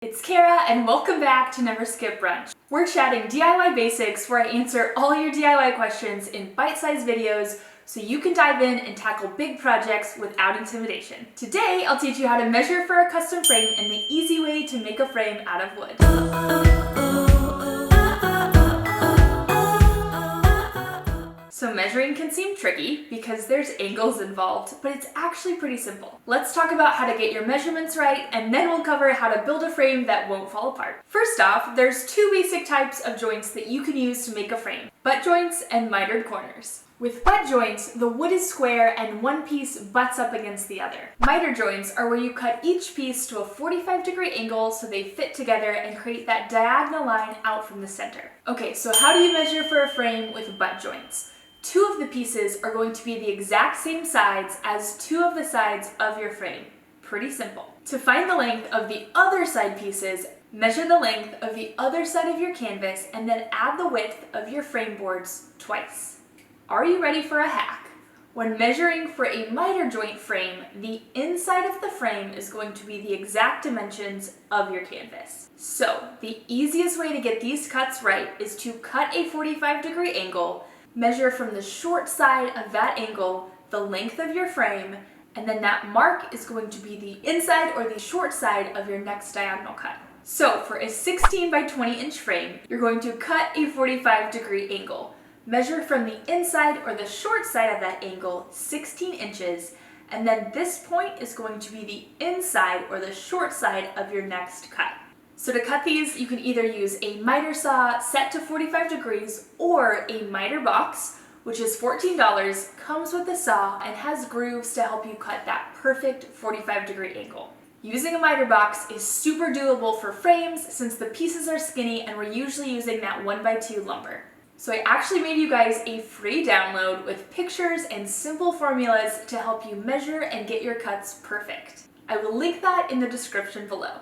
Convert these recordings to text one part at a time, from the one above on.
It's Cara and welcome back to Never Skip Brunch. We're chatting DIY basics where I answer all your DIY questions in bite-sized videos so you can dive in and tackle big projects without intimidation. Today, I'll teach you how to measure for a custom frame and the easy way to make a frame out of wood. So measuring can seem tricky because there's angles involved, but it's actually pretty simple. Let's talk about how to get your measurements right, and then we'll cover how to build a frame that won't fall apart. First off, there's two basic types of joints that you can use to make a frame: butt joints and mitered corners. With butt joints, the wood is square and one piece butts up against the other. Miter joints are where you cut each piece to a 45-degree angle so they fit together and create that diagonal line out from the center. Okay, so how do you measure for a frame with butt joints? Two of the pieces are going to be the exact same sides as two of the sides of your frame. Pretty simple. To find the length of the other side pieces, measure the length of the other side of your canvas and then add the width of your frame boards twice. Are you ready for a hack? When measuring for a miter joint frame, the inside of the frame is going to be the exact dimensions of your canvas. So the easiest way to get these cuts right is to cut a 45-degree angle, measure from the short side of that angle the length of your frame, and then that mark is going to be the inside or the short side of your next diagonal cut. So for a 16 by 20 inch frame, you're going to cut a 45-degree angle. Measure from the inside or the short side of that angle 16 inches, and then this point is going to be the inside or the short side of your next cut. So to cut these, you can either use a miter saw set to 45 degrees or a miter box, which is $14, comes with a saw, and has grooves to help you cut that perfect 45-degree angle. Using a miter box is super doable for frames since the pieces are skinny and we're usually using that 1x2 lumber. So I actually made you guys a free download with pictures and simple formulas to help you measure and get your cuts perfect. I will link that in the description below.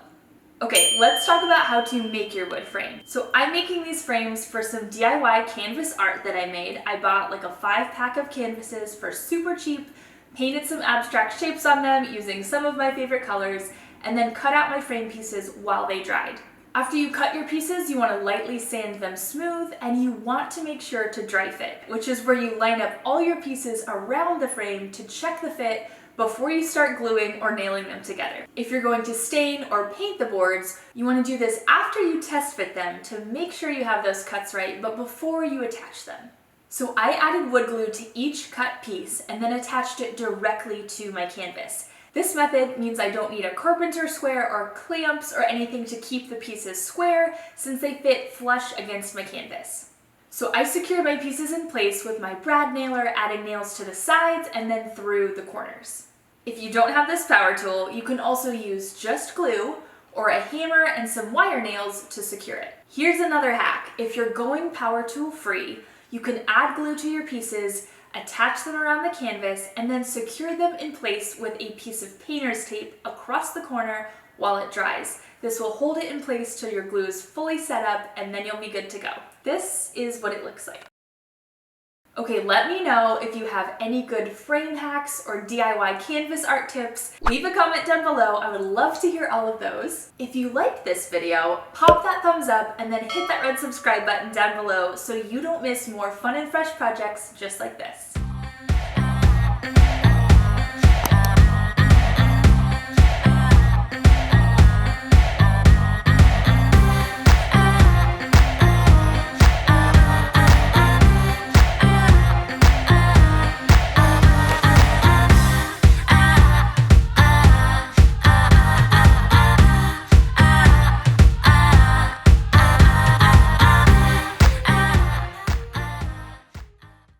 Okay, let's talk about how to make your wood frame. So I'm making these frames for some DIY canvas art that I made. I bought like a 5-pack of canvases for super cheap, painted some abstract shapes on them using some of my favorite colors, and then cut out my frame pieces while they dried. After you cut your pieces, you want to lightly sand them smooth, and you want to make sure to dry fit, which is where you line up all your pieces around the frame to check the fit before you start gluing or nailing them together. If you're going to stain or paint the boards, you want to do this after you test fit them to make sure you have those cuts right, but before you attach them. So I added wood glue to each cut piece and then attached it directly to my canvas. This method means I don't need a carpenter square or clamps or anything to keep the pieces square since they fit flush against my canvas. So I secured my pieces in place with my brad nailer, adding nails to the sides and then through the corners. If you don't have this power tool, you can also use just glue or a hammer and some wire nails to secure it. Here's another hack. If you're going power tool free, you can add glue to your pieces, attach them around the canvas, and then secure them in place with a piece of painter's tape across the corner while it dries. This will hold it in place till your glue is fully set up, and then you'll be good to go. This is what it looks like. Okay, let me know if you have any good frame hacks or DIY canvas art tips. Leave a comment down below. I would love to hear all of those. If you liked this video, pop that thumbs up and then hit that red subscribe button down below so you don't miss more fun and fresh projects just like this.